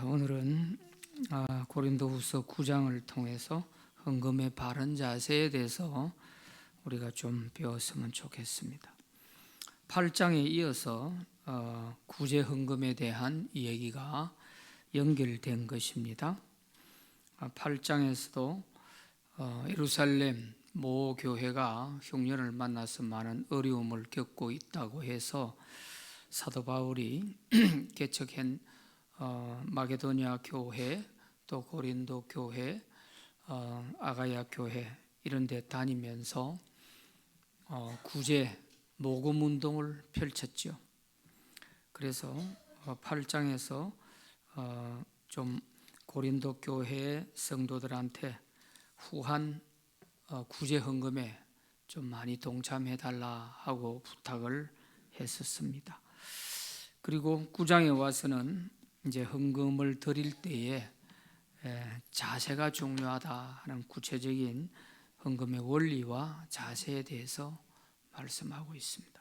자, 오늘은 고린도후서 9장을 통해서 헌금의 바른 자세에 대해서 우리가 좀 배웠으면 좋겠습니다. 8장에 이어서 구제 헌금에 대한 얘기가 연결된 것입니다. 8장에서도 예루살렘 모 교회가 흉년을 만나서 많은 어려움을 겪고 있다고 해서 사도 바울이 개척한 마게도냐 교회, 또 고린도 교회, 아가야 교회 이런 데 다니면서 구제 모금 운동을 펼쳤죠. 그래서 8장에서 좀 고린도 교회 성도들한테 후한 구제 헌금에 좀 많이 동참해 달라 하고 부탁을 했었습니다. 그리고 9장에 와서는 이제 헌금을 드릴 때에 자세가 중요하다 하는 구체적인 헌금의 원리와 자세에 대해서 말씀하고 있습니다.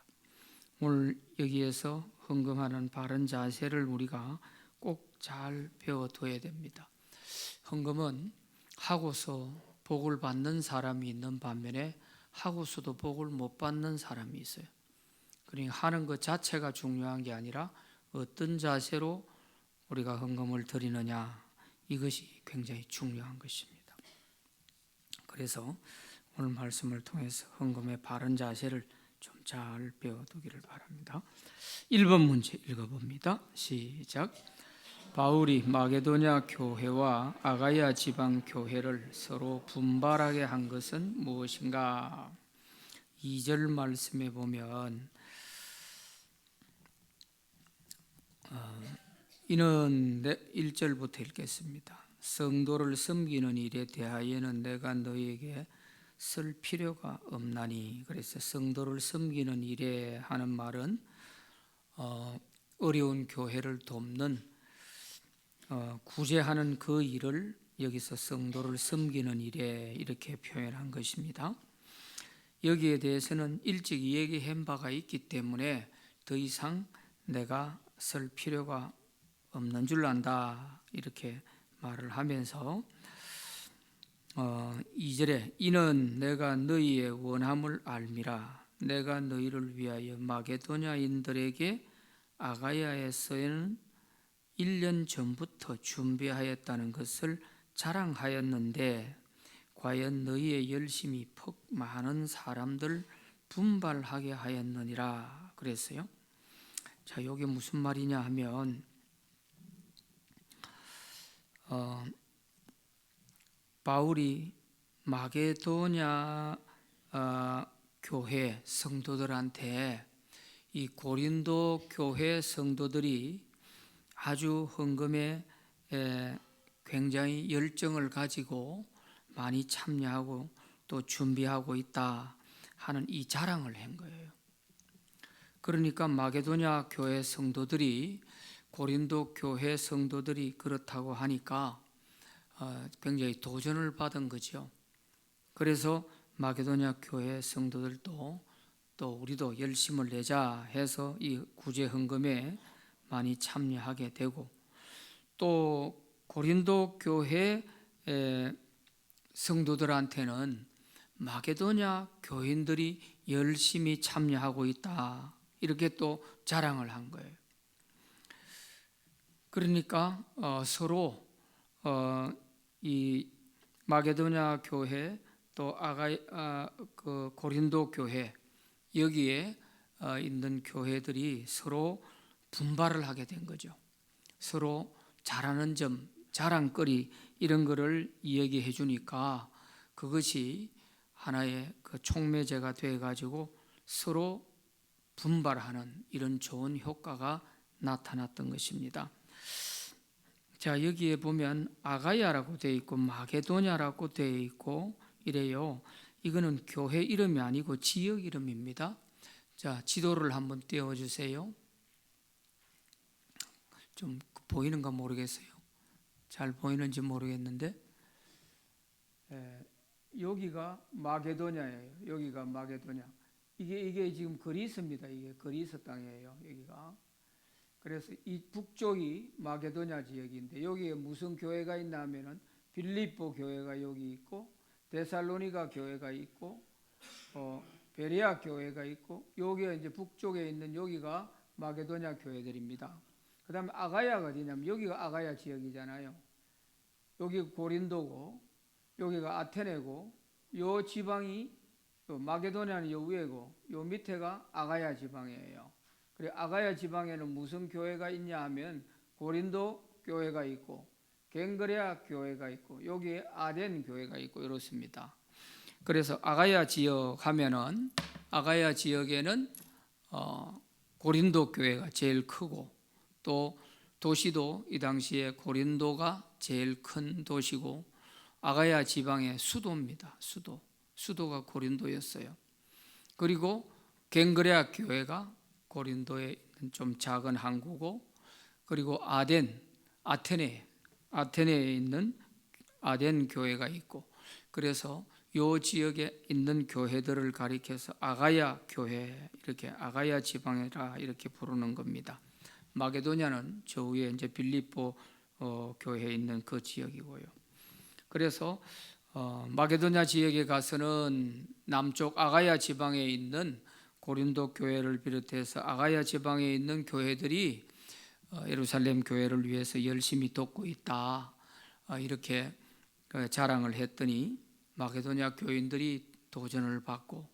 오늘 여기에서 헌금하는 바른 자세를 우리가 꼭 잘 배워둬야 됩니다. 헌금은 하고서 복을 받는 사람이 있는 반면에 하고서도 복을 못 받는 사람이 있어요. 그러니까 하는 것 자체가 중요한 게 아니라 어떤 자세로 우리가 헌금을 드리느냐, 이것이 굉장히 중요한 것입니다. 그래서 오늘 말씀을 통해서 헌금의 바른 자세를 좀 잘 배워두기를 바랍니다. 1번 문제 읽어봅니다. 시작. 바울이 마게도냐 교회와 아가야 지방 교회를 서로 분발하게 한 것은 무엇인가? 2절 말씀에 보면 이는 1절부터 읽겠습니다. 성도를 섬기는 일에 대하여는 내가 너희에게 쓸 필요가 없나니. 그래서 성도를 섬기는 일에 하는 말은 어려운 교회를 돕는 구제하는 그 일을 여기서 성도를 섬기는 일에 이렇게 표현한 것입니다. 여기에 대해서는 일찍 얘기한 바가 있기 때문에 더 이상 내가 쓸 필요가 없는 줄 안다, 이렇게 말을 하면서 2절에 이는 내가 너희의 원함을 알미라. 내가 너희를 위하여 마게도냐인들에게 아가야에서는 1년 전부터 준비하였다는 것을 자랑하였는데 과연 너희의 열심이 퍽 많은 사람들 분발하게 하였느니라 그랬어요. 자, 이게 무슨 말이냐 하면 바울이 마게도냐 교회 성도들한테 이 고린도 교회 성도들이 아주 헌금에 굉장히 열정을 가지고 많이 참여하고 또 준비하고 있다 하는 이 자랑을 한 거예요. 그러니까 마게도냐 교회 성도들이 고린도 교회 성도들이 그렇다고 하니까 굉장히 도전을 받은 거죠. 그래서 마게도냐 교회 성도들도 또 우리도 열심을 내자 해서 이 구제 헌금에 많이 참여하게 되고, 또 고린도 교회 성도들한테는 마게도냐 교인들이 열심히 참여하고 있다, 이렇게 또 자랑을 한 거예요. 그러니까 서로 이 마게도냐 교회 또 그 고린도 교회 여기에 있는 교회들이 서로 분발을 하게 된 거죠. 서로 잘하는 점, 자랑거리 이런 거를 이야기해 주니까 그것이 하나의 그 촉매제가 돼 가지고 서로 분발하는 이런 좋은 효과가 나타났던 것입니다. 자, 여기에 보면 아가야라고 되어 있고 마게도냐라고 되어 있고 이래요. 이거는 교회 이름이 아니고 지역 이름입니다. 자, 지도를 한번 띄워주세요. 좀 보이는가 모르겠어요. 잘 보이는지 모르겠는데 여기가 마게도냐예요. 여기가 마게도냐. 이게 지금 그리스입니다. 이게 그리스 땅이에요. 여기가. 그래서 이 북쪽이 마게도냐 지역인데 여기에 무슨 교회가 있나 하면은 빌립보 교회가 여기 있고 데살로니가 교회가 있고 베레아 교회가 있고 여기에 이제 북쪽에 있는 여기가 마게도냐 교회들입니다. 그다음에 아가야가 어디냐면 여기가 아가야 지역이잖아요. 여기 고린도고 여기가 아테네고 요 지방이 마게도냐는 요 위에고 요 밑에가 아가야 지방이에요. 그래 아가야 지방에는 무슨 교회가 있냐 하면 고린도 교회가 있고 겐그레아 교회가 있고 여기에 아덴 교회가 있고 이렇습니다. 그래서 아가야 지역 하면은 아가야 지역에는 고린도 교회가 제일 크고 또 도시도 이 당시에 고린도가 제일 큰 도시고 아가야 지방의 수도입니다. 수도가 고린도였어요. 그리고 겐그레아 교회가 고린도에 있는 좀 작은 항구고 그리고 아테네에 있는 아덴 교회가 있고 그래서 요 지역에 있는 교회들을 가리켜서 아가야 교회 이렇게 아가야 지방이라 이렇게 부르는 겁니다. 마게도냐는 저 위에 이제 빌립보 교회에 있는 그 지역이고요. 그래서 마게도냐 지역에 가서는 남쪽 아가야 지방에 있는 고린도 교회를 비롯해서 아가야 지방에 있는 교회들이 예루살렘 교회를 위해서 열심히 돕고 있다 이렇게 자랑을 했더니 마게도냐 교인들이 도전을 받고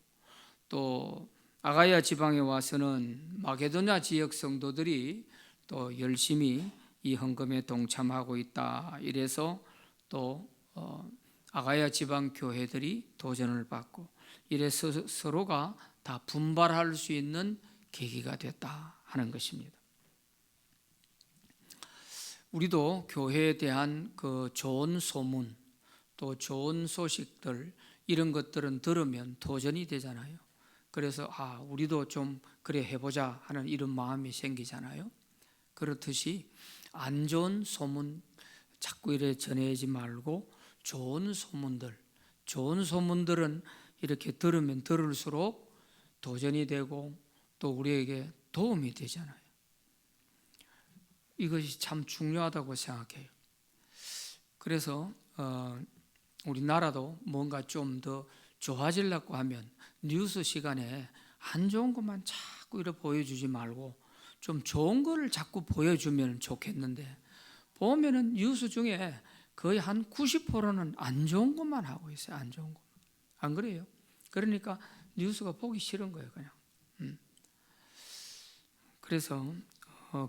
또 아가야 지방에 와서는 마게도냐 지역 성도들이 또 열심히 이 헌금에 동참하고 있다 이래서 또 아가야 지방 교회들이 도전을 받고 이래서 서로가 다 분발할 수 있는 계기가 됐다 하는 것입니다. 우리도 교회에 대한 그 좋은 소문 또 좋은 소식들 이런 것들은 들으면 도전이 되잖아요. 그래서 우리도 좀 그래 해보자 하는 이런 마음이 생기잖아요. 그렇듯이 안 좋은 소문 자꾸 이래 전해지 말고 좋은 소문들은 이렇게 들으면 들을수록 도전이 되고 또 우리에게 도움이 되잖아요. 이것이 참 중요하다고 생각해요. 그래서 우리나라도 뭔가 좀 더 좋아지려고 하면 뉴스 시간에 안 좋은 것만 자꾸 이렇게 보여주지 말고 좀 좋은 거를 자꾸 보여주면 좋겠는데 보면은 뉴스 중에 거의 한 90%는 안 좋은 것만 하고 있어요. 안 좋은 것. 안 그래요? 그러니까 뉴스가 보기 싫은 거예요, 그냥. 그래서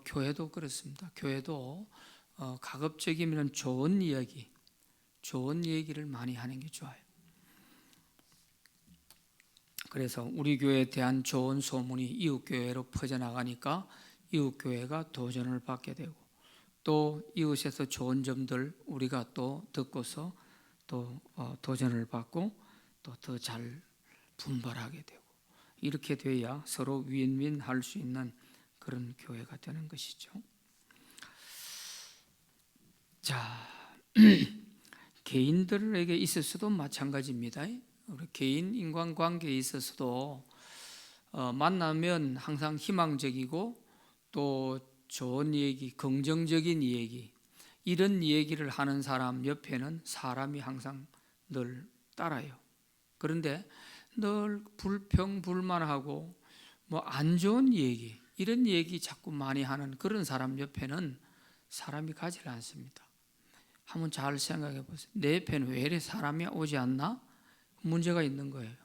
교회도 그렇습니다. 교회도 가급적이면 좋은 얘기를 많이 하는 게 좋아요. 그래서 우리 교회에 대한 좋은 소문이 이웃 교회로 퍼져나가니까 이웃 교회가 도전을 받게 되고 또 이웃에서 좋은 점들 우리가 또 듣고서 또 도전을 받고 또 더 잘 분발하게 되고 이렇게 돼야 서로 윈윈 할 수 있는 그런 교회가 되는 것이죠. 자, 개인들에게 있어서도 마찬가지입니다. 우리 개인 인간관계에 있어서도 만나면 항상 희망적이고 또 좋은 얘기, 긍정적인 얘기 이런 얘기를 하는 사람 옆에는 사람이 항상 늘 따라요. 그런데 늘 불평불만하고 뭐 안 좋은 얘기 이런 얘기 자꾸 많이 하는 그런 사람 옆에는 사람이 가지 않습니다. 한번 잘 생각해 보세요. 내 옆에는 왜 이래 사람이 오지 않나? 문제가 있는 거예요.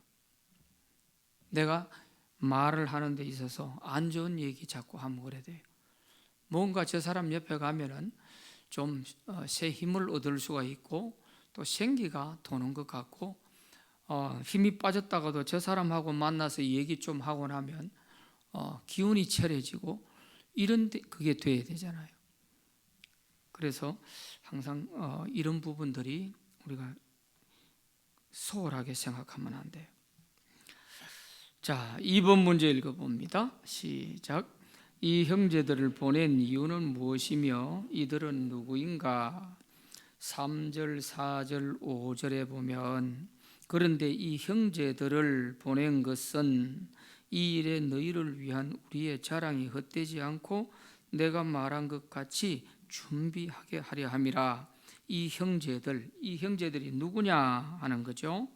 내가 말을 하는 데 있어서 안 좋은 얘기 자꾸 하면 그래 돼요. 뭔가 저 사람 옆에 가면은 좀 새 힘을 얻을 수가 있고 또 생기가 도는 것 같고 힘이 빠졌다가도 저 사람하고 만나서 얘기 좀 하고 나면 기운이 차려지고 이런 그게 돼야 되잖아요. 그래서 항상 이런 부분들이 우리가 소홀하게 생각하면 안 돼요. 자, 2번 문제 읽어봅니다. 시작. 이 형제들을 보낸 이유는 무엇이며 이들은 누구인가? 3절, 4절, 5절에 보면 그런데 이 형제들을 보낸 것은 이 일에 너희를 위한 우리의 자랑이 헛되지 않고 내가 말한 것 같이 준비하게 하려 함이라. 이 형제들이 누구냐 하는 거죠.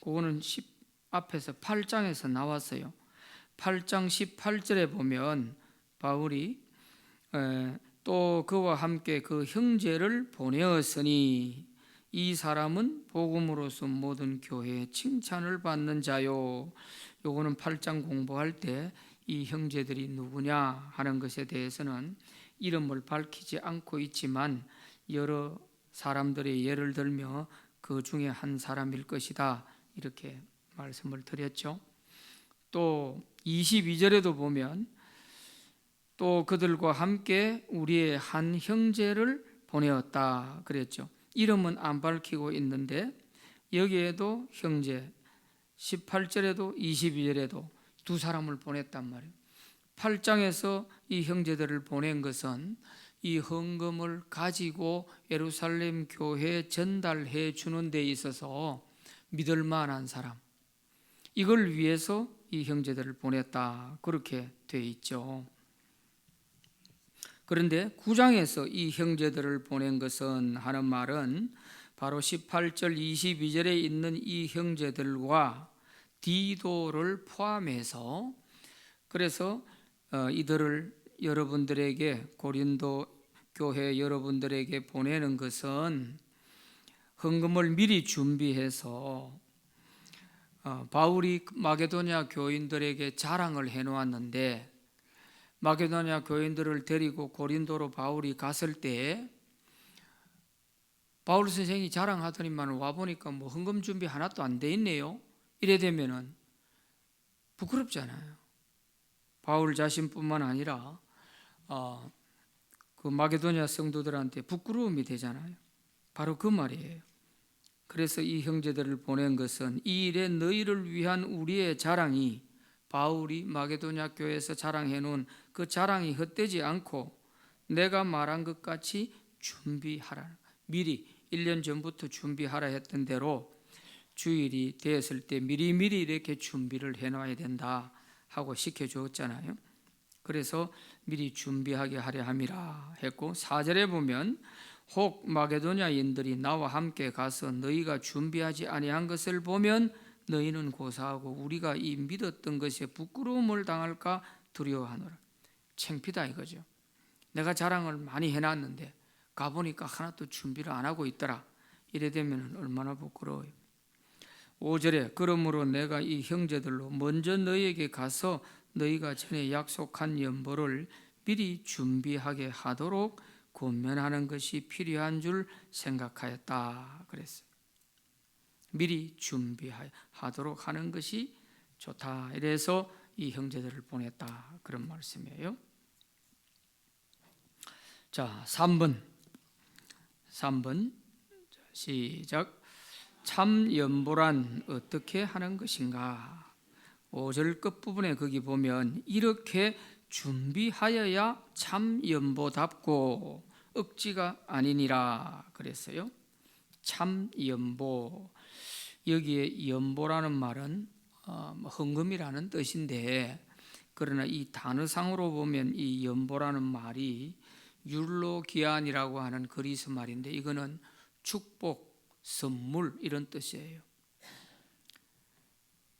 그거는 앞에서 8장에서 나왔어요. 8장 18절에 보면 바울이 또 그와 함께 그 형제를 보내었으니 이 사람은 복음으로서 모든 교회에 칭찬을 받는 자요. 요거는 8장 공부할 때 이 형제들이 누구냐 하는 것에 대해서는 이름을 밝히지 않고 있지만 여러 사람들의 예를 들며 그 중에 한 사람일 것이다, 이렇게 말씀을 드렸죠. 또 22절에도 보면 또 그들과 함께 우리의 한 형제를 보내었다 그랬죠. 이름은 안 밝히고 있는데 여기에도 형제, 18절에도 22절에도 두 사람을 보냈단 말이에요. 8장에서 이 형제들을 보낸 것은 이 헌금을 가지고 예루살렘 교회에 전달해 주는 데 있어서 믿을 만한 사람, 이걸 위해서 이 형제들을 보냈다, 그렇게 돼 있죠. 그런데 9장에서 이 형제들을 보낸 것은 하는 말은 바로 18절 22절에 있는 이 형제들과 디도를 포함해서, 그래서 이들을 여러분들에게, 고린도 교회 여러분들에게 보내는 것은 헌금을 미리 준비해서 바울이 마게도냐 교인들에게 자랑을 해놓았는데, 마게도냐 교인들을 데리고 고린도로 바울이 갔을 때 바울 선생이 자랑하더니만 와보니까 뭐 헌금 준비 하나도 안 돼 있네요. 이래 되면은 부끄럽잖아요. 바울 자신뿐만 아니라 그 마게도냐 성도들한테 부끄러움이 되잖아요. 바로 그 말이에요. 그래서 이 형제들을 보낸 것은 이 일에 너희를 위한 우리의 자랑이, 바울이 마게도냐 교회에서 자랑해 놓은 그 자랑이 헛되지 않고 내가 말한 것 같이 준비하라, 미리 1년 전부터 준비하라 했던 대로 주일이 되었을 때 미리미리 이렇게 준비를 해놔야 된다 하고 시켜주었잖아요. 그래서 미리 준비하게 하려 함이라 했고, 4절에 보면 혹 마게도냐인들이 나와 함께 가서 너희가 준비하지 아니한 것을 보면 너희는 고사하고 우리가 이 믿었던 것에 부끄러움을 당할까 두려워하노라. 창피다 이거죠. 내가 자랑을 많이 해놨는데 가보니까 하나도 준비를 안 하고 있더라. 이래 되면 얼마나 부끄러워요. 5절에 그러므로 내가 이 형제들로 먼저 너희에게 가서 너희가 전에 약속한 연보를 미리 준비하게 하도록 권면하는 것이 필요한 줄 생각하였다 그랬어요. 미리 준비하도록 하는 것이 좋다, 이래서 이 형제들을 보냈다, 그런 말씀이에요. 자, 3번 시작. 참 연보란 어떻게 하는 것인가? 5절 끝부분에 거기 보면 이렇게 준비하여야 참 연보답고 억지가 아니니라 그랬어요. 참 연보, 여기에 연보라는 말은 헌금이라는 뜻인데, 그러나 이 단어상으로 보면 이 연보라는 말이 율로기안이라고 하는 그리스 말인데 이거는 축복, 선물 이런 뜻이에요.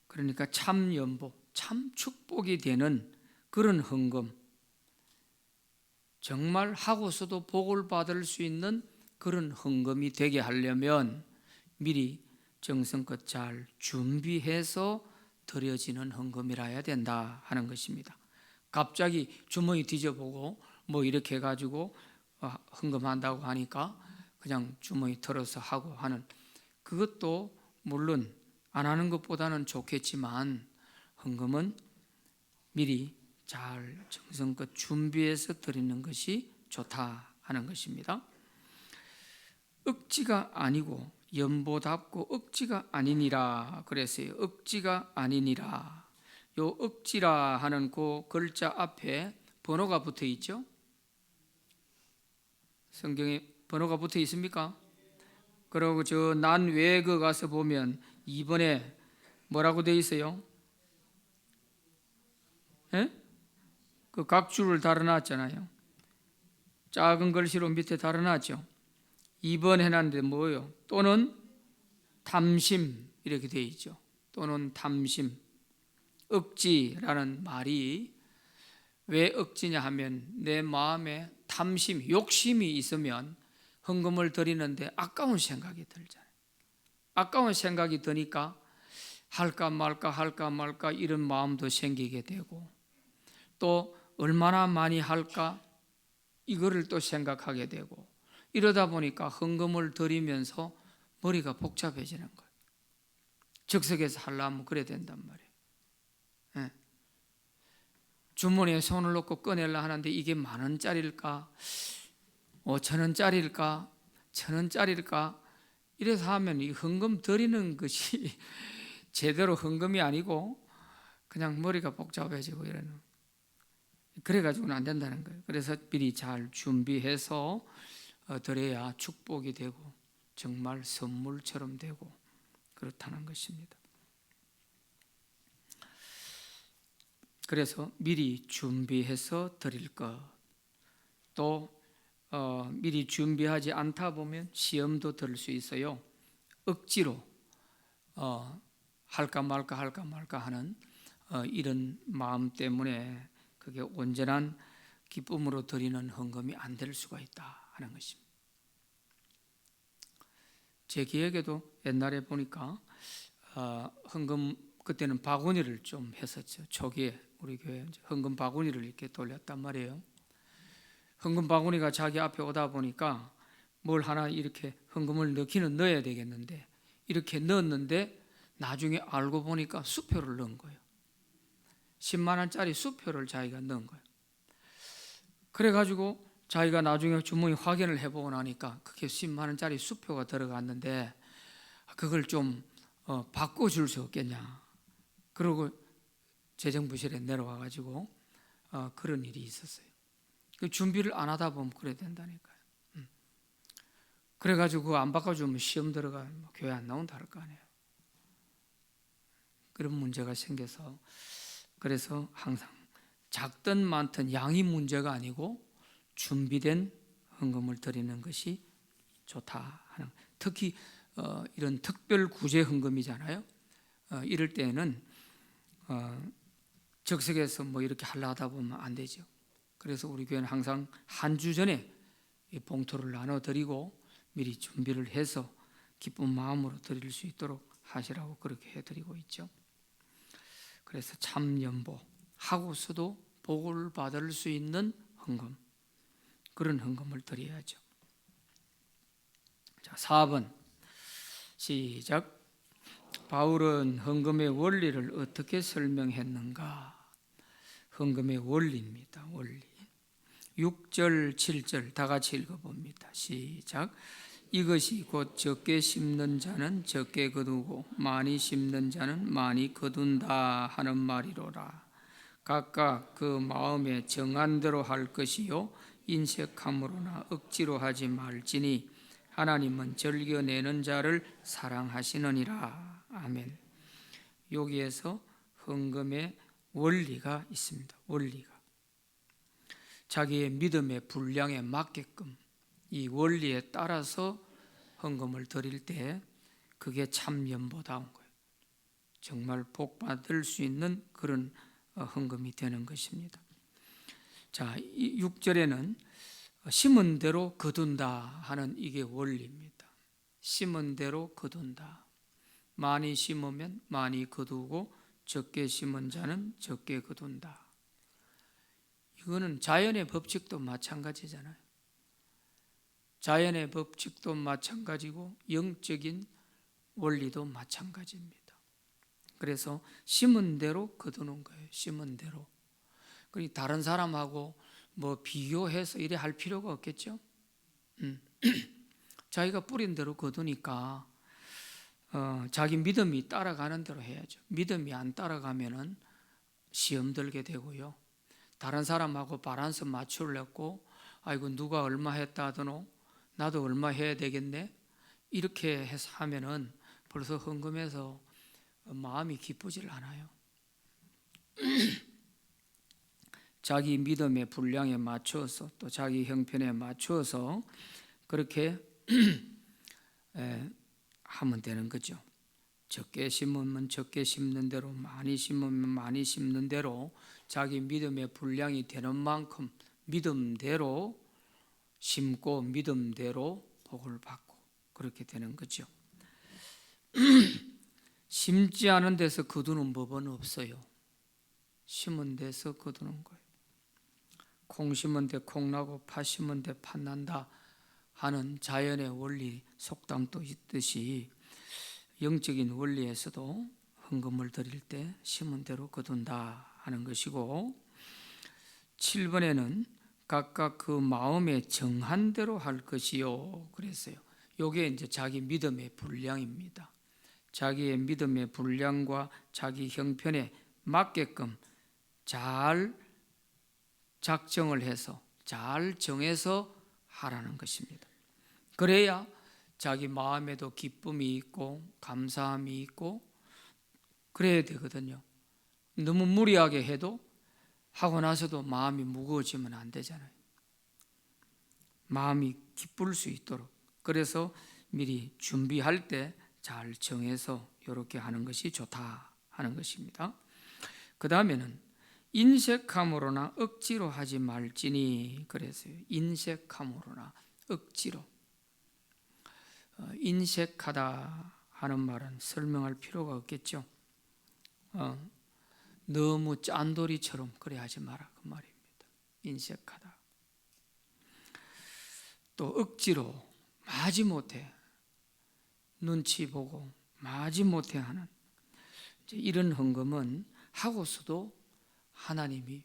그러니까 참 연보, 참 축복이 되는 그런 헌금, 정말 하고서도 복을 받을 수 있는 그런 헌금이 되게 하려면 미리 정성껏 잘 준비해서 드려지는 헌금이라 해야 된다 하는 것입니다. 갑자기 주머니 뒤져보고 뭐 이렇게 해가지고 헌금한다고 하니까 그냥 주머니 털어서 하고 하는, 그것도 물론 안 하는 것보다는 좋겠지만 헌금은 미리 잘 정성껏 준비해서 드리는 것이 좋다 하는 것입니다. 억지가 아니고 연보답고 억지가 아니니라 그랬어요. 억지가 아니니라. 요 억지라 하는 그 글자 앞에 번호가 붙어 있죠. 성경에 번호가 붙어 있습니까? 그리고 저 난 외에 그 가서 보면 2번에 뭐라고 되어 있어요? 그 각 줄을 달아놨잖아요. 작은 글씨로 밑에 달아놨죠. 2번 해놨는데 뭐예요? 또는 탐심 이렇게 되어 있죠. 또는 탐심. 억지라는 말이 왜 억지냐 하면 내 마음에 탐심, 욕심이 있으면 헌금을 드리는데 아까운 생각이 들잖아요. 아까운 생각이 드니까 할까 말까 이런 마음도 생기게 되고, 또 얼마나 많이 할까 이거를 또 생각하게 되고, 이러다 보니까 헌금을 드리면서 머리가 복잡해지는 거예요. 즉석에서 하려면 그래야 된단 말이에요. 예. 주머니에 손을 넣고 꺼내려 하는데 이게 10,000원짜리일까 5,000원짜리일까 1,000원짜리일까 이래서 하면 이 헌금 드리는 것이 제대로 헌금이 아니고 그냥 머리가 복잡해지고 이러는, 그래가지고는 안 된다는 거예요. 그래서 미리 잘 준비해서 드려야 축복이 되고 정말 선물처럼 되고 그렇다는 것입니다. 그래서 미리 준비해서 드릴 것, 또 미리 준비하지 않다 보면 시험도 들 수 있어요. 억지로 할까 말까 하는 이런 마음 때문에 그게 온전한 기쁨으로 드리는 헌금이 안 될 수가 있다 하는 것입니다. 제 기억에도 옛날에 보니까 헌금, 그때는 바구니를 좀 했었죠. 초기에 우리 교회 헌금 바구니를 이렇게 돌렸단 말이에요. 헌금 바구니가 자기 앞에 오다 보니까 뭘 하나 이렇게 헌금을 넣기는 넣어야 되겠는데 이렇게 넣었는데 나중에 알고 보니까 수표를 넣은 거예요. 10만 원짜리 수표를 자기가 넣은 거예요. 그래가지고 자기가 나중에 주머니 확인을 해보고 나니까 그게 10만 원짜리 수표가 들어갔는데 그걸 좀 바꿔줄 수 없겠냐. 그러고 재정부실에 내려와가지고 그런 일이 있었어요. 그 준비를 안 하다 보면 그래야 된다니까요. 그래가지고 그거 안 바꿔주면 시험 들어가 교회 안 나온다 할 거 아니에요. 그런 문제가 생겨서, 그래서 항상 작든 많든 양이 문제가 아니고 준비된 헌금을 드리는 것이 좋다 하는, 특히 이런 특별 구제 헌금이잖아요. 이럴 때는 적석에서 뭐 이렇게 하려 하다 보면 안 되죠. 그래서 우리 교회는 항상 한 주 전에 이 봉투를 나눠 드리고 미리 준비를 해서 기쁜 마음으로 드릴 수 있도록 하시라고 그렇게 해드리고 있죠. 그래서 참연보 하고서도 복을 받을 수 있는 헌금, 그런 헌금을 드려야죠. 자, 4번 시작. 바울은 헌금의 원리를 어떻게 설명했는가? 헌금의 원리입니다. 원리. 6절 7절 다 같이 읽어봅니다. 시작. 이것이 곧 적게 심는 자는 적게 거두고 많이 심는 자는 많이 거둔다 하는 말이로라. 각각 그 마음에 정한 대로 할 것이요 인색함으로나 억지로 하지 말지니 하나님은 즐겨내는 자를 사랑하시느니라. 아멘. 여기에서 헌금의 원리가 있습니다. 원리가 자기의 믿음의 분량에 맞게끔 이 원리에 따라서 헌금을 드릴 때 그게 참 연보다운 거예요. 정말 복 받을 수 있는 그런 헌금이 되는 것입니다. 자, 6절에는 심은 대로 거둔다 하는 이게 원리입니다. 심은 대로 거둔다. 많이 심으면 많이 거두고 적게 심은 자는 적게 거둔다. 이거는 자연의 법칙도 마찬가지잖아요. 자연의 법칙도 마찬가지고 영적인 원리도 마찬가지입니다. 그래서 심은 대로 거두는 거예요. 심은 대로. 그러니 다른 사람하고 뭐 비교해서 이래 할 필요가 없겠죠. 자기가 뿌린 대로 거두니까 자기 믿음이 따라가는 대로 해야죠. 믿음이 안 따라가면은 시험 들게 되고요. 다른 사람하고 바란스 맞추려고 아이고 누가 얼마 했다 하더노 나도 얼마 해야 되겠네 이렇게 해서 하면은 벌써 헌금해서 마음이 기쁘질 않아요. 자기 믿음의 분량에 맞춰서 또 자기 형편에 맞춰서 그렇게 하면 되는 거죠. 적게 심으면 적게 심는 대로, 많이 심으면 많이 심는 대로 자기 믿음의 분량이 되는 만큼 믿음대로 심고 믿음대로 복을 받고 그렇게 되는 거죠. 심지 않은 데서 거두는 법은 없어요. 심은 데서 거두는 거예요. 콩 심은 데 콩 나고 팥 심은 데 팥 난다 하는 자연의 원리 속담도 있듯이 영적인 원리에서도 헌금을 드릴 때 심은 대로 거둔다 하는 것이고, 7번에는 각각 그 마음에 정한 대로 할 것이요 그랬어요. 요게 이제 자기 믿음의 분량입니다. 자기의 믿음의 분량과 자기 형편에 맞게끔 잘 작정을 해서 잘 정해서 하라는 것입니다. 그래야 자기 마음에도 기쁨이 있고 감사함이 있고 그래야 되거든요. 너무 무리하게 해도 하고 나서도 마음이 무거워지면 안 되잖아요. 마음이 기쁠 수 있도록, 그래서 미리 준비할 때 잘 정해서 이렇게 하는 것이 좋다 하는 것입니다. 그 다음에는 인색함으로나 억지로 하지 말지니 그랬어요. 인색함으로나 억지로. 인색하다 하는 말은 설명할 필요가 없겠죠. 너무 짠돌이처럼 그래 하지 마라 그 말입니다. 인색하다. 또 억지로 마지못해 눈치 보고 마지못해 하는 이런 헌금은 하고서도 하나님이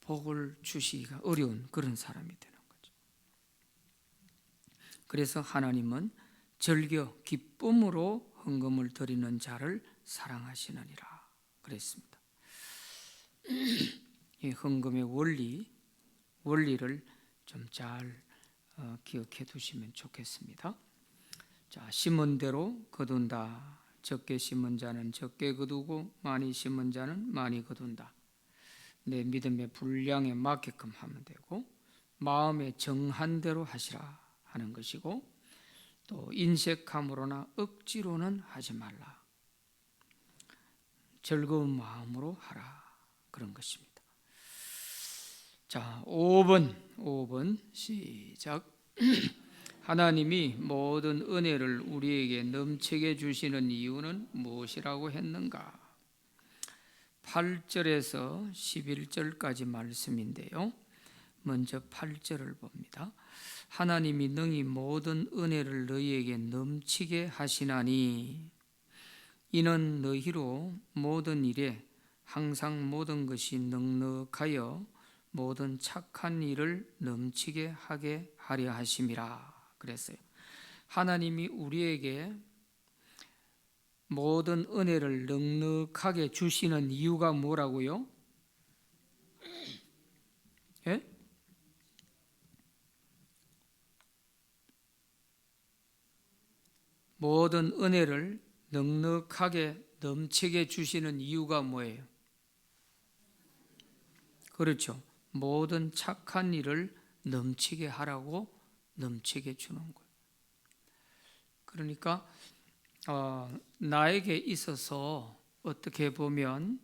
복을 주시기가 어려운 그런 사람이 되는 거죠. 그래서 하나님은 즐겨 기쁨으로 헌금을 드리는 자를 사랑하시느니라 그랬습니다. 이 헌금의 원리를 좀 잘 기억해 두시면 좋겠습니다. 자, 심은 대로 거둔다. 적게 심은 자는 적게 거두고 많이 심은 자는 많이 거둔다. 내 믿음의 분량에 맞게끔 하면 되고 마음에 정한 대로 하시라 하는 것이고, 또 인색함으로나 억지로는 하지 말라. 즐거운 마음으로 하라 그런 것입니다. 자, 5번 시작. 하나님이 모든 은혜를 우리에게 넘치게 주시는 이유는 무엇이라고 했는가? 8절에서 11절까지 말씀인데요. 먼저 8절을 봅니다. 하나님이 능히 모든 은혜를 너희에게 넘치게 하시나니 이는 너희로 모든 일에 항상 모든 것이 넉넉하여 모든 착한 일을 넘치게 하게 하려 하심이라 그랬어요. 하나님이 우리에게 모든 은혜를 넉넉하게 주시는 이유가 뭐라고요? 예? 모든 은혜를 넉넉하게 넘치게 주시는 이유가 뭐예요? 그렇죠. 모든 착한 일을 넘치게 하라고 넘치게 주는 거예요. 그러니까 나에게 있어서 어떻게 보면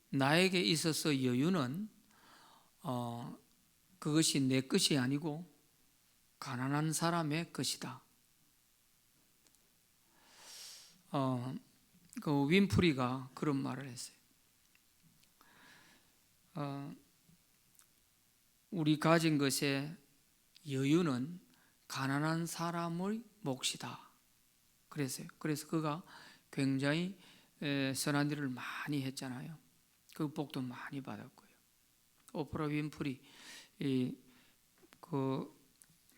나에게 있어서 여유는 그것이 내 것이 아니고 가난한 사람의 것이다. 그 윈프리가 그런 말을 했어요. 우리 가진 것의 여유는 가난한 사람의 몫이다. 그랬어요. 그래서 그가 굉장히 선한 일을 많이 했잖아요. 그 복도 많이 받았고요. 오프라 윈프리 그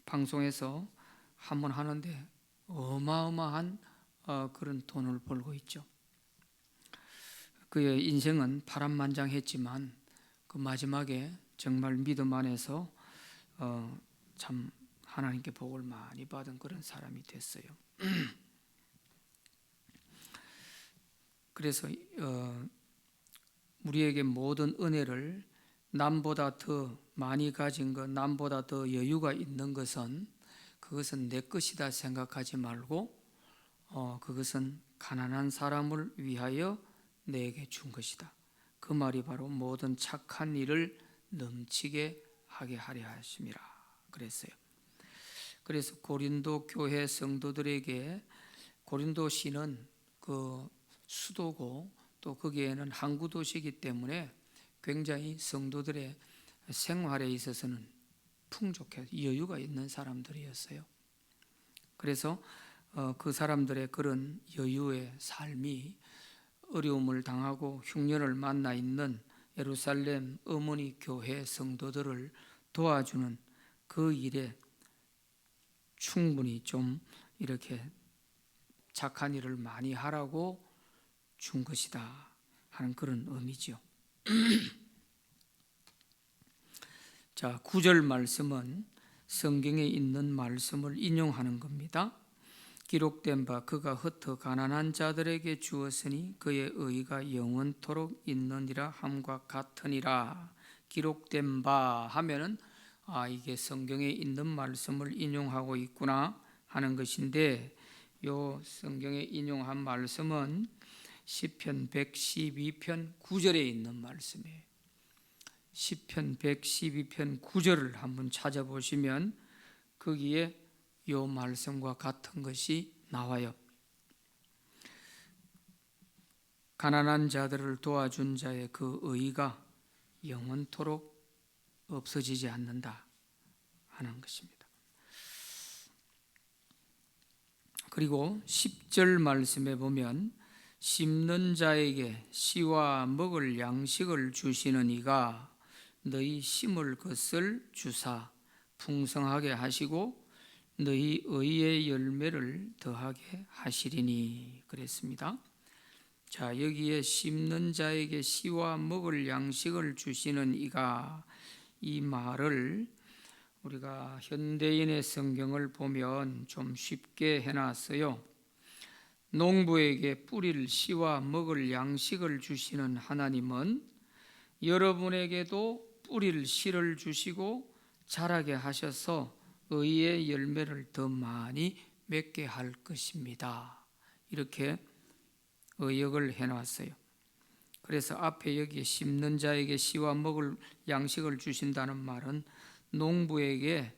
방송에서 한번 하는데 어마어마한 그런 돈을 벌고 있죠. 그의 인생은 파란만장했지만 그 마지막에 정말 믿음 안에서 참 하나님께 복을 많이 받은 그런 사람이 됐어요. 그래서 우리에게 모든 은혜를 남보다 더 많이 가진 것, 남보다 더 여유가 있는 것은 그것은 내 것이다 생각하지 말고 그것은 가난한 사람을 위하여 내게 준 것이다. 그 말이 바로 모든 착한 일을 넘치게 하게 하려 하심이라 그랬어요. 그래서 고린도 교회 성도들에게, 고린도시는 그 수도고 또 거기에는 항구 도시이기 때문에 굉장히 성도들의 생활에 있어서는 풍족해 여유가 있는 사람들이었어요. 그래서 그 사람들의 그런 여유의 삶이 어려움을 당하고 흉년을 만나 있는 예루살렘 어머니 교회 성도들을 도와주는 그 일에 충분히 좀 이렇게 착한 일을 많이 하라고 준 것이다 하는 그런 의미죠. 자, 9절 말씀은 성경에 있는 말씀을 인용하는 겁니다. 기록된 바 그가 흩어 가난한 자들에게 주었으니 그의 의가 영원토록 있느니라 함과 같으니라. 기록된 바 하면은 이게 성경에 있는 말씀을 인용하고 있구나 하는 것인데, 요 성경에 인용한 말씀은 시편 112편 9절에 있는 말씀이에요. 시편 112편 9절을 한번 찾아보시면 거기에 요 말씀과 같은 것이 나와요. 가난한 자들을 도와준 자의 그 의가 영원토록 없어지지 않는다 하는 것입니다. 그리고 10절 말씀에 보면 심는 자에게 씨와 먹을 양식을 주시는 이가 너희 심을 것을 주사 풍성하게 하시고 너희 의의 열매를 더하게 하시리니 그랬습니다. 자, 여기에 심는 자에게 씨와 먹을 양식을 주시는 이가, 이 말을 우리가 현대인의 성경을 보면 좀 쉽게 해놨어요. 농부에게 뿌릴 씨와 먹을 양식을 주시는 하나님은 여러분에게도 뿌릴 씨를 주시고 자라게 하셔서 의의 열매를 더 많이 맺게 할 것입니다. 이렇게 의역을 해놨어요. 그래서 앞에 여기에 심는 자에게 씨와 먹을 양식을 주신다는 말은 농부에게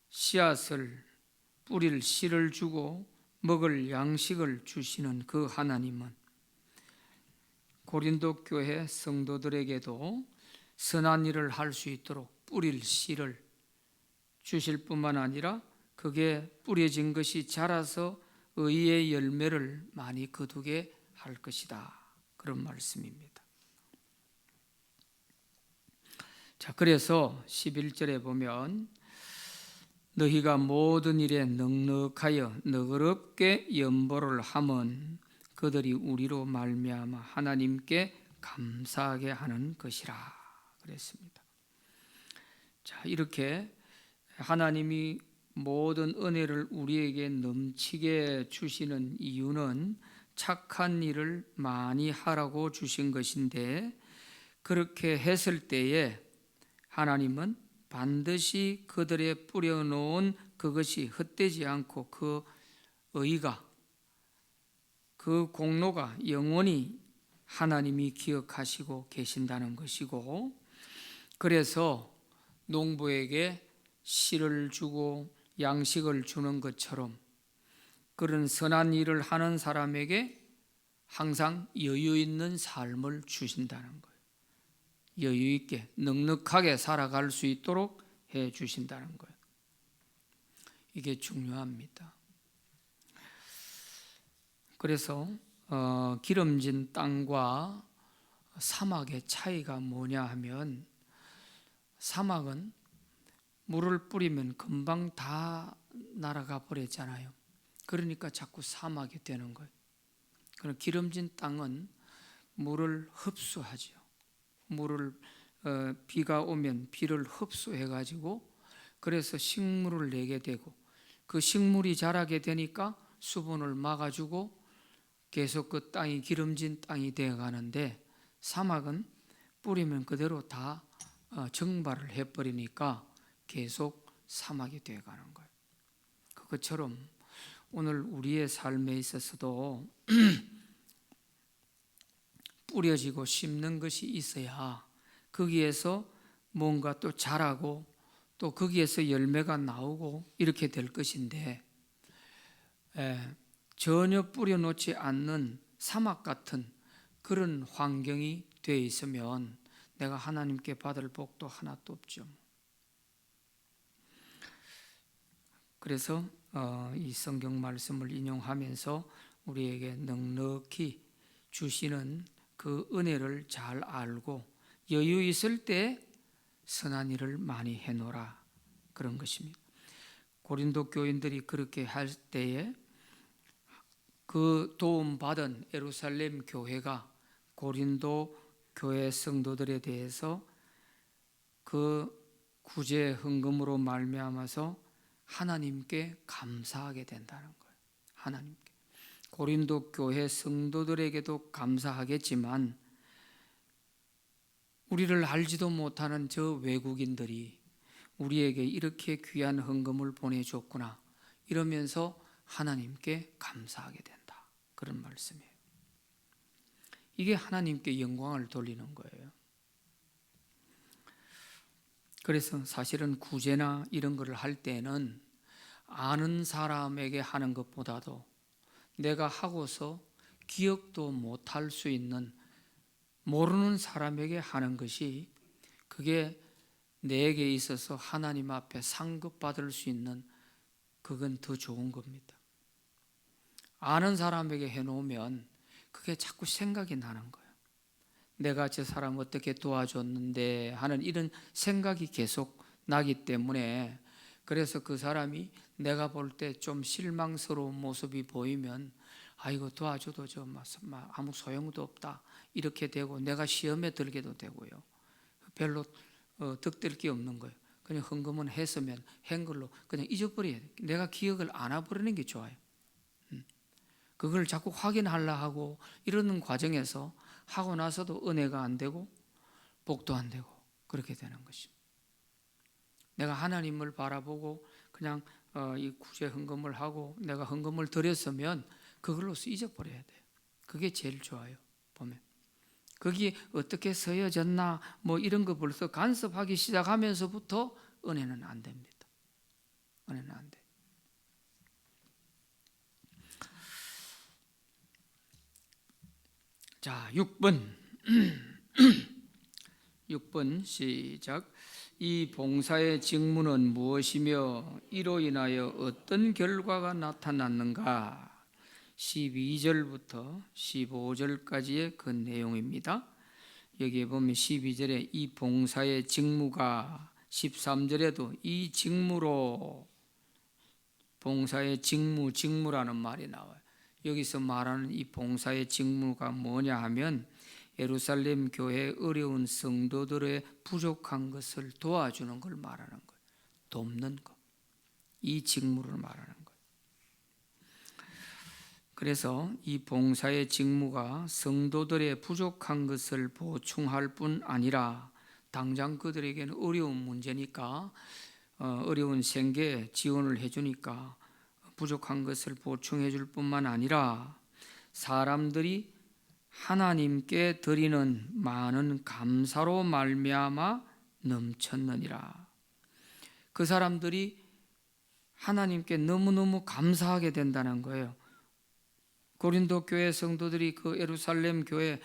씨앗을 뿌릴 씨를 주고 먹을 양식을 주시는 그 하나님은 고린도 교회 성도들에게도 선한 일을 할 수 있도록 뿌릴 씨를 주실 뿐만 아니라 그게 뿌려진 것이 자라서 의의 열매를 많이 거두게 할 것이다, 그런 말씀입니다. 자, 그래서 11절에 보면 너희가 모든 일에 넉넉하여 너그럽게 연보를 함은 그들이 우리로 말미암아 하나님께 감사하게 하는 것이라 그랬습니다. 자, 이렇게 하나님이 모든 은혜를 우리에게 넘치게 주시는 이유는 착한 일을 많이 하라고 주신 것인데, 그렇게 했을 때에 하나님은 반드시 그들의 뿌려놓은 그것이 헛되지 않고 그 의가, 그 공로가 영원히 하나님이 기억하시고 계신다는 것이고, 그래서 농부에게 씨를 주고 양식을 주는 것처럼 그런 선한 일을 하는 사람에게 항상 여유 있는 삶을 주신다는 거예요. 여유 있게 넉넉하게 살아갈 수 있도록 해 주신다는 거예요. 이게 중요합니다. 그래서 기름진 땅과 사막의 차이가 뭐냐 하면, 사막은 물을 뿌리면 금방 다 날아가 버렸잖아요. 그러니까 자꾸 사막이 되는 거예요. 그럼 기름진 땅은 물을 흡수하죠. 물을 비가 오면 비를 흡수해 가지고 그래서 식물을 내게 되고, 그 식물이 자라게 되니까 수분을 막아주고 계속 그 땅이 기름진 땅이 되어 가는데, 사막은 뿌리면 그대로 다 증발을 해버리니까 계속 사막이 되어가는 거예요. 그것처럼 오늘 우리의 삶에 있어서도 뿌려지고 심는 것이 있어야 거기에서 뭔가 또 자라고 또 거기에서 열매가 나오고 이렇게 될 것인데, 전혀 뿌려놓지 않는 사막 같은 그런 환경이 되어 있으면 내가 하나님께 받을 복도 하나도 없죠. 그래서 이 성경 말씀을 인용하면서 우리에게 넉넉히 주시는 그 은혜를 잘 알고 여유 있을 때 선한 일을 많이 해놓으라, 그런 것입니다. 고린도 교인들이 그렇게 할 때에 그 도움받은 예루살렘 교회가 고린도 교회 성도들에 대해서 그 구제 헌금으로 말미암아서 하나님께 감사하게 된다는 거예요. 하나님께. 고린도 교회 성도들에게도 감사하겠지만 우리를 알지도 못하는 저 외국인들이 우리에게 이렇게 귀한 헌금을 보내줬구나 이러면서 하나님께 감사하게 된다, 그런 말씀이에요. 이게 하나님께 영광을 돌리는 거예요. 그래서 사실은 구제나 이런 것을 할 때는 아는 사람에게 하는 것보다도 내가 하고서 기억도 못할 수 있는 모르는 사람에게 하는 것이, 그게 내게 있어서 하나님 앞에 상급받을 수 있는, 그건 더 좋은 겁니다. 아는 사람에게 해놓으면 그게 자꾸 생각이 나는 거예요. 내가 저 사람 어떻게 도와줬는데 하는 이런 생각이 계속 나기 때문에, 그래서 그 사람이 내가 볼 때 좀 실망스러운 모습이 보이면 아이고 도와줘도 아무 소용도 없다 이렇게 되고, 내가 시험에 들게도 되고요. 별로 득될 게 없는 거예요. 그냥 헌금은 했으면 한 걸로 그냥 잊어버려야 돼요. 내가 기억을 안 해버리는 게 좋아요. 그걸 자꾸 확인하려 하고 이러는 과정에서 하고 나서도 은혜가 안 되고 복도 안 되고 그렇게 되는 것입니다. 내가 하나님을 바라보고 그냥 이 구제 헌금을 하고 내가 헌금을 드렸으면 그걸로서 잊어버려야 돼요. 그게 제일 좋아요. 보면 거기 어떻게 서여졌나 뭐 이런 거 벌써 간섭하기 시작하면서부터 은혜는 안 됩니다. 은혜는 안 돼요. 자, 6번 6번 시작. 이 봉사의 직무는 무엇이며 이로 인하여 어떤 결과가 나타났는가? 12절부터 15절까지의 그 내용입니다. 여기에 보면 12절에 이 봉사의 직무가, 13절에도 이 직무로, 봉사의 직무라는 말이 나와요. 여기서 말하는 이 봉사의 직무가 뭐냐 하면 예루살렘 교회의 어려운 성도들의 부족한 것을 도와주는 걸 말하는 거예요. 돕는 것, 이 직무를 말하는 거예요. 그래서 이 봉사의 직무가 성도들의 부족한 것을 보충할 뿐 아니라 당장 그들에게는 어려운 문제니까 어려운 생계에 지원을 해주니까 부족한 것을 보충해 줄 뿐만 아니라 사람들이 하나님께 드리는 많은 감사로 말미암아 넘쳤느니라. 그 사람들이 하나님께 너무너무 감사하게 된다는 거예요. 고린도 교회 성도들이 그 예루살렘 교회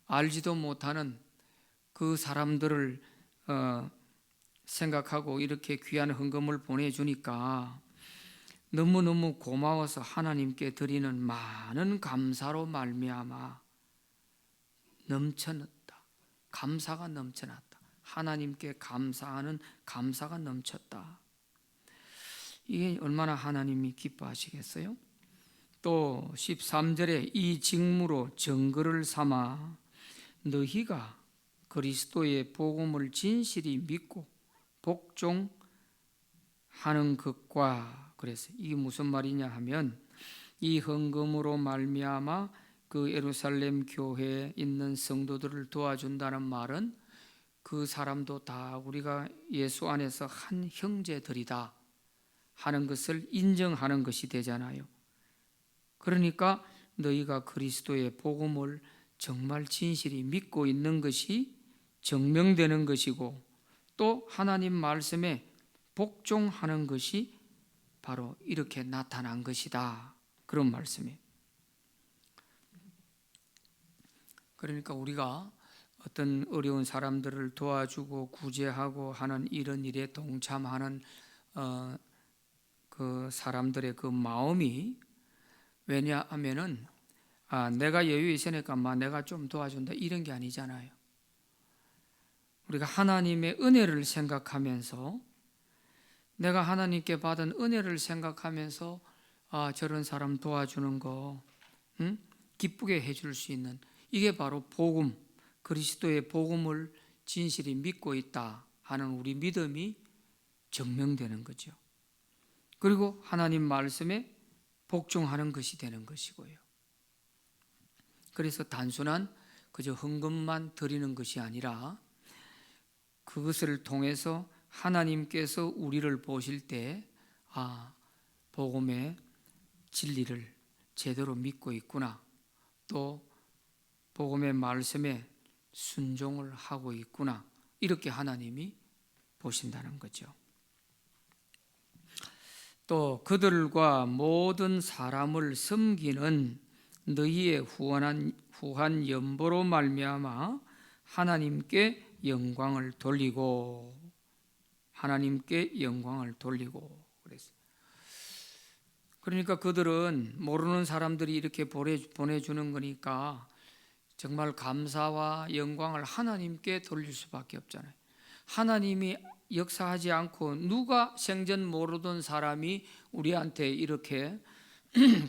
알지도 못하는 그 사람들을 생각하고 이렇게 귀한 헌금을 보내주니까 너무너무 고마워서 하나님께 드리는 많은 감사로 말미암아 넘쳐났다. 감사가 넘쳐났다. 하나님께 감사하는 감사가 넘쳤다. 이게 얼마나 하나님이 기뻐하시겠어요? 또 13절에 이 직무로 증거를 삼아 너희가 그리스도의 복음을 진실이 믿고 복종하는 것과, 그래서 이게 무슨 말이냐 하면 이 헌금으로 말미암아 그 예루살렘 교회에 있는 성도들을 도와준다는 말은 그 사람도 다 우리가 예수 안에서 한 형제들이다 하는 것을 인정하는 것이 되잖아요. 그러니까 너희가 그리스도의 복음을 정말 진실히 믿고 있는 것이 증명되는 것이고, 또 하나님 말씀에 복종하는 것이 바로 이렇게 나타난 것이다, 그런 말씀이에요. 그러니까 우리가 어떤 어려운 사람들을 도와주고 구제하고 하는 이런 일에 동참하는 그 사람들의 그 마음이, 왜냐하면은 내가 여유 있으니까 내가 좀 도와준다 이런 게 아니잖아요. 우리가 하나님의 은혜를 생각하면서, 내가 하나님께 받은 은혜를 생각하면서 저런 사람 도와주는 거 기쁘게 해줄 수 있는, 이게 바로 복음, 그리스도의 복음을 진실히 믿고 있다 하는 우리 믿음이 증명되는 거죠. 그리고 하나님 말씀에 복종하는 것이 되는 것이고요. 그래서 단순한 그저 헌금만 드리는 것이 아니라 그것을 통해서 하나님께서 우리를 보실 때 복음의 진리를 제대로 믿고 있구나, 또 복음의 말씀에 순종을 하고 있구나, 이렇게 하나님이 보신다는 거죠. 또 그들과 모든 사람을 섬기는 너희의 후한 연보로 말미암아 하나님께 영광을 돌리고, 하나님께 영광을 돌리고 그랬어요. 그러니까 그들은 모르는 사람들이 이렇게 보내주는 거니까 정말 감사와 영광을 하나님께 돌릴 수밖에 없잖아요. 하나님이 역사하지 않고 누가 생전 모르던 사람이 우리한테 이렇게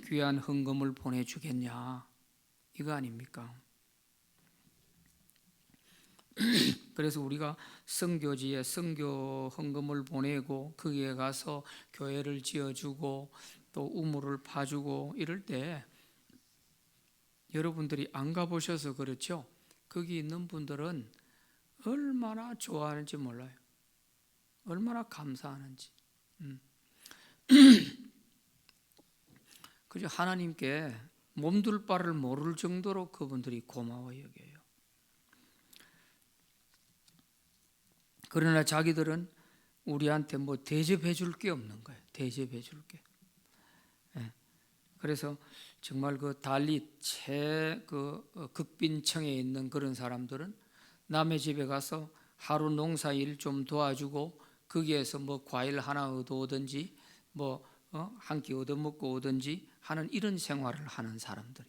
귀한 헌금을 보내주겠냐, 이거 아닙니까? 그래서 우리가 선교지에 선교 헌금을 보내고 거기에 가서 교회를 지어주고 또 우물을 파주고 이럴 때, 여러분들이 안 가보셔서 그렇죠? 거기 있는 분들은 얼마나 좋아하는지 몰라요. 얼마나 감사하는지. 그저 하나님께 몸둘 바를 모를 정도로 그분들이 고마워 여겨요. 그러나 자기들은 우리한테 대접해 줄 게 없는 거예요. 대접해 줄 게. 그래서 정말 그 달리 극빈청에 있는 그런 사람들은 남의 집에 가서 하루 농사일 좀 도와주고 거기에서 과일 하나 얻어오든지 한 끼 얻어먹고 오든지 하는 이런 생활을 하는 사람들,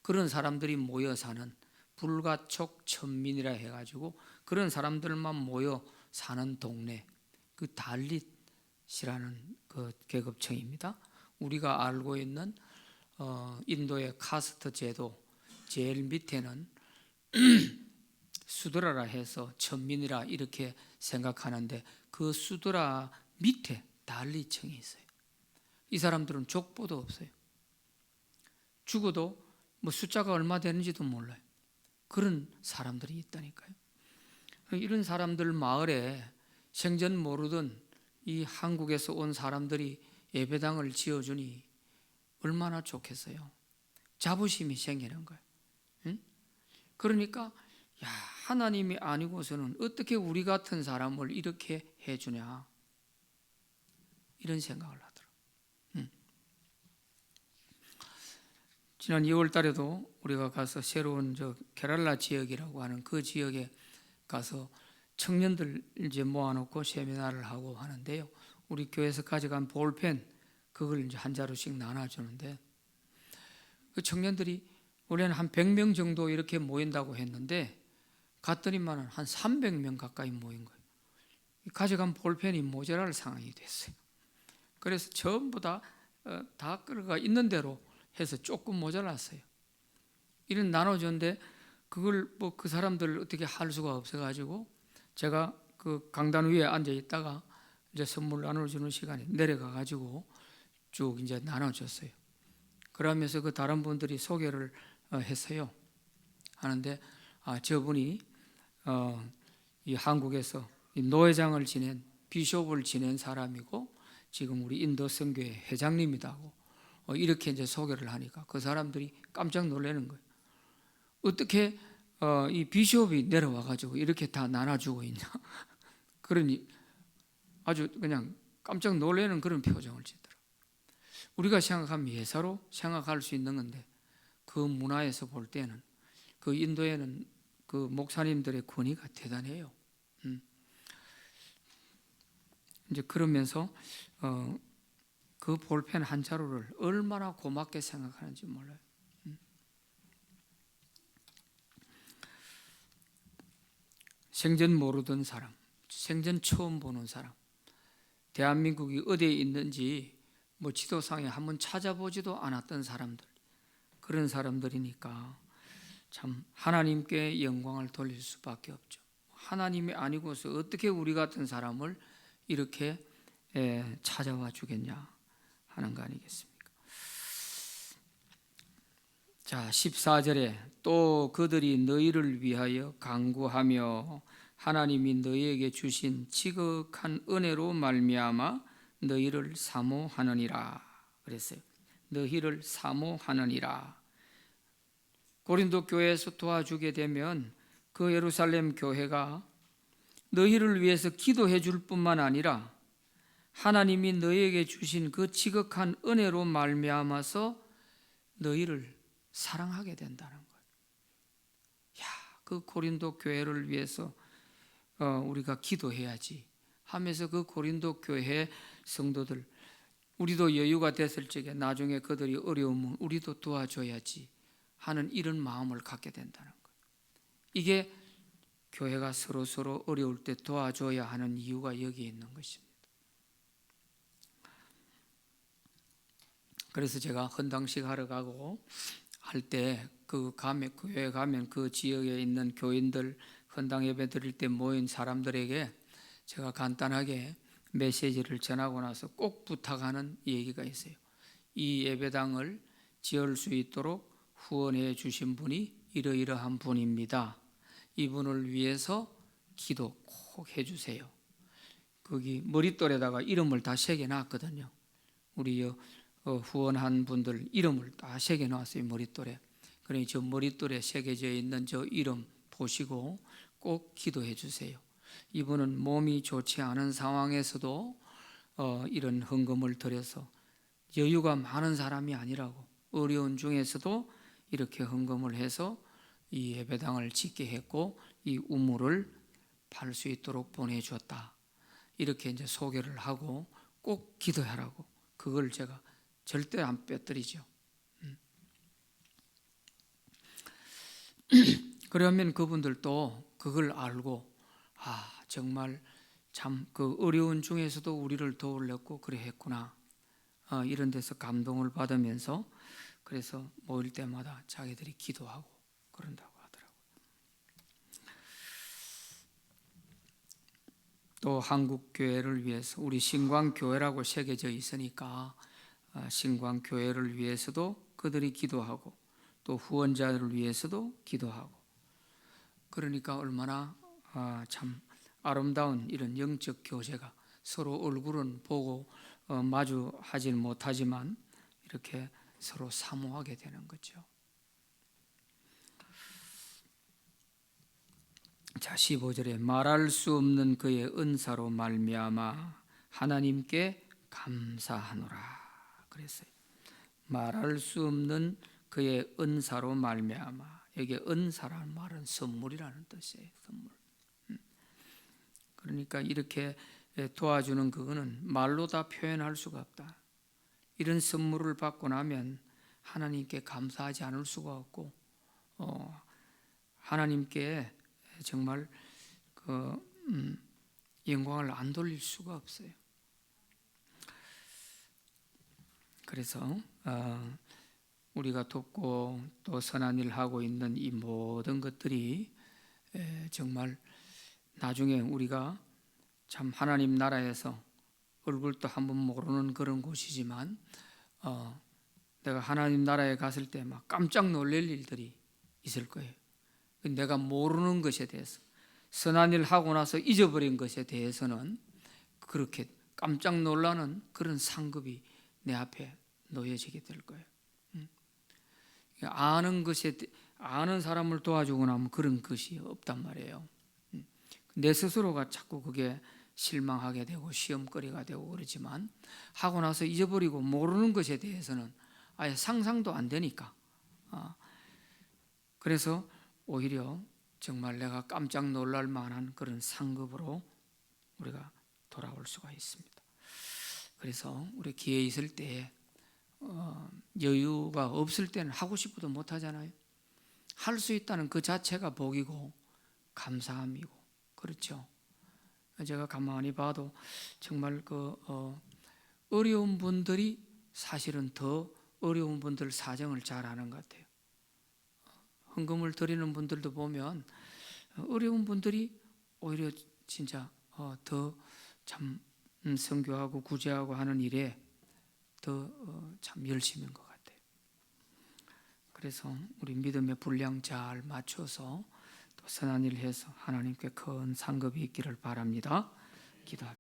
그런 사람들이 모여 사는 불가촉 천민이라 해가지고 그런 사람들만 모여 사는 동네, 그 달릿이라는 그 계급층입니다. 우리가 알고 있는 인도의 카스트 제도 제일 밑에는 수드라라 해서 천민이라 이렇게 생각하는데, 그 수드라 밑에 달리층이 있어요. 이 사람들은 족보도 없어요. 죽어도 숫자가 얼마 되는지도 몰라요. 그런 사람들이 있다니까요. 이런 사람들 마을에 생전 모르던 이 한국에서 온 사람들이 예배당을 지어주니 얼마나 좋겠어요. 자부심이 생기는 거예요. 응? 그러니까 하나님이 아니고서는 어떻게 우리 같은 사람을 이렇게 해주냐, 이런 생각을 하더라고요. 지난 2월 달에도 우리가 가서 새로운 케랄라 지역이라고 하는 그 지역에 가서 청년들 이제 모아놓고 세미나를 하고 하는데요. 우리 교회에서 가져간 볼펜, 그걸 이제 한 자루씩 나눠주는데, 그 청년들이 원래는 한 100명 정도 이렇게 모인다고 했는데 갔더니만 한 300명 가까이 모인 거예요. 가져간 볼펜이 모자랄 상황이 됐어요. 그래서 전부 다 끌어가 있는 대로 해서 조금 모자랐어요. 이런 나눠줬는데 그걸 그 사람들 어떻게 할 수가 없어가지고 제가 그 강단 위에 앉아 있다가 이제 선물 나눠주는 시간에 내려가가지고 쭉 이제 나눠줬어요. 그러면서 그 다른 분들이 소개를 했어요. 하는데 저분이 이 한국에서 이 노회장을 지낸 비숍을 지낸 사람이고 지금 우리 인도 선교회 회장님이다고 이렇게 이제 소개를 하니까 그 사람들이 깜짝 놀라는 거예요. 어떻게 이 비숍이 내려와 가지고 이렇게 다 나눠주고 있냐. 그러니 아주 그냥 깜짝 놀라는 그런 표정을 짓더라고요. 우리가 생각하면 예사로 생각할 수 있는 건데 그 문화에서 볼 때는 그 인도에는 그 목사님들의 권위가 대단해요. 이제 그러면서 그 볼펜 한 자루를 얼마나 고맙게 생각하는지 몰라요. 생전 모르던 사람, 생전 처음 보는 사람, 대한민국이 어디에 있는지 뭐 지도상에 한번 찾아보지도 않았던 사람들, 그런 사람들이니까 참 하나님께 영광을 돌릴 수밖에 없죠. 하나님이 아니고서 어떻게 우리 같은 사람을 이렇게 찾아와 주겠냐 하는 거 아니겠습니까? 자, 14절에 또 그들이 너희를 위하여 간구하며 하나님이 너희에게 주신 지극한 은혜로 말미암아 너희를 사모하느니라 그랬어요. 너희를 사모하느니라. 고린도 교회에서 도와주게 되면 그 예루살렘 교회가 너희를 위해서 기도해 줄 뿐만 아니라 하나님이 너희에게 주신 그 지극한 은혜로 말미암아서 너희를 사랑하게 된다는 거예요. 야, 그 고린도 교회를 위해서 우리가 기도해야지 하면서 그 고린도 교회 성도들 우리도 여유가 됐을 적에 나중에 그들이 어려우면 우리도 도와줘야지 하는 이런 마음을 갖게 된다는 거예요. 이게 교회가 서로 어려울 때 도와줘야 하는 이유가 여기에 있는 것입니다. 그래서 제가 헌당식 하러 가고 할 때 그 교회 가면 그 지역에 있는 교인들 헌당 예배 드릴 때 모인 사람들에게 제가 간단하게 메시지를 전하고 나서 꼭 부탁하는 얘기가 있어요. 이 예배당을 지을 수 있도록 후원해 주신 분이 이러이러한 분입니다. 이분을 위해서 기도 꼭 해주세요. 거기 머릿돌에다가 이름을 다 새겨놨거든요. 우리 후원한 분들 이름을 다 새겨놨어요. 머릿돌에. 그러니 저 머릿돌에 새겨져 있는 저 이름 보시고 꼭 기도해 주세요. 이분은 몸이 좋지 않은 상황에서도 이런 헌금을 드려서 여유가 많은 사람이 아니라고 어려운 중에서도 이렇게 헌금을 해서 이 예배당을 짓게 했고 이 우물을 팔 수 있도록 보내주었다. 이렇게 이제 소개를 하고 꼭 기도하라고 그걸 제가 절대 안 빼뜨리죠. 그러면 그분들도 그걸 알고 정말 참 그 어려운 중에서도 우리를 도우려고 그래 했구나 이런 데서 감동을 받으면서 그래서 모일 때마다 자기들이 기도하고 그런다고 하더라고요. 또 한국 교회를 위해서 우리 신광교회라고 새겨져 있으니까 신광교회를 위해서도 그들이 기도하고 또 후원자들을 위해서도 기도하고 그러니까 얼마나 참 아름다운 이런 영적 교제가 서로 얼굴은 보고 마주하지는 못하지만 이렇게 서로 사모하게 되는 거죠. 자, 15절에 말할 수 없는 그의 은사로 말미암아 하나님께 감사하노라 그랬어요. 말할 수 없는 그의 은사로 말미암아. 여기 은사라는 말은 선물이라는 뜻이에요. 선물. 그러니까 이렇게 도와주는 그거는 말로 다 표현할 수가 없다. 이런 선물을 받고 나면 하나님께 감사하지 않을 수가 없고 하나님께 정말 영광을 안 돌릴 수가 없어요. 그래서 우리가 돕고 또 선한 일 하고 있는 이 모든 것들이 정말 나중에 우리가 참 하나님 나라에서 얼굴도 한번 모르는 그런 곳이지만 내가 하나님 나라에 갔을 때 막 깜짝 놀랄 일들이 있을 거예요. 내가 모르는 것에 대해서, 선한 일 하고 나서 잊어버린 것에 대해서는 그렇게 깜짝 놀라는 그런 상급이 내 앞에 놓여지게 될 거예요. 아는 사람을 도와주고 나면 그런 것이 없단 말이에요. 내 스스로가 자꾸 그게 실망하게 되고 시험거리가 되고 그러지만, 하고 나서 잊어버리고 모르는 것에 대해서는 아예 상상도 안 되니까. 그래서 오히려 정말 내가 깜짝 놀랄 만한 그런 상급으로 우리가 돌아올 수가 있습니다. 그래서 우리 기회 있을 때 여유가 없을 때는 하고 싶어도 못 하잖아요. 할 수 있다는 그 자체가 복이고 감사함이고, 그렇죠. 제가 가만히 봐도 정말 어려운 분들이 사실은 더 어려운 분들 사정을 잘 아는 것 같아요. 헌금을 드리는 분들도 보면 어려운 분들이 오히려 진짜 더 참 선교하고 구제하고 하는 일에 더 참 열심인 것 같아요. 그래서 우리 믿음의 분량 잘 맞춰서 또 선한 일을 해서 하나님께 큰 상급이 있기를 바랍니다. 기도합니다.